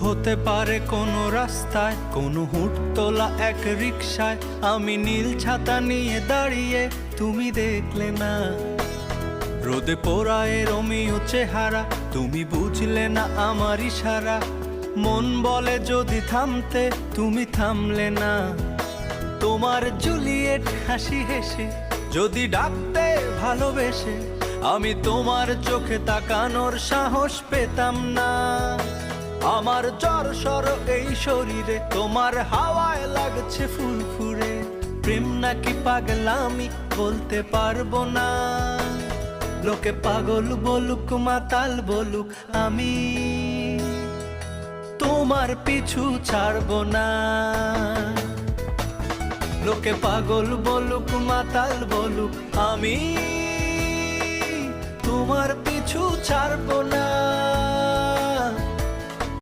হতে পারে কোনো রাস্তায়, কোনো হুট তোলা এক রিকশায় আমি নীল ছাতা নিয়ে দাঁড়িয়ে, তুমি দেখলে না। রোদে পোড়ায় রোমিও চেহারা, তুমি বুঝলে না আমার ইশারা। মন বলে যদি থামতে, তুমি থামলে না। তোমার জুলিয়েট হাসি হেসে যদি ডাকতে ভালোবেসে, আমি তোমার চোখে তাকানোর সাহস পেতাম না। আমার জ্বর সর এই শরীরে, তোমার হাওয়ায় লাগছে ফুরফুরে। প্রেম নাকি পাগলামি বলতে পারবো না। লোকে পাগল বলুক মাতাল বলুক, আমি তোমার পিছু ছাড়বো না। লোকে পাগল বলুক মাতাল বলুক, আমি তোমার পিছু ছাড়বো না।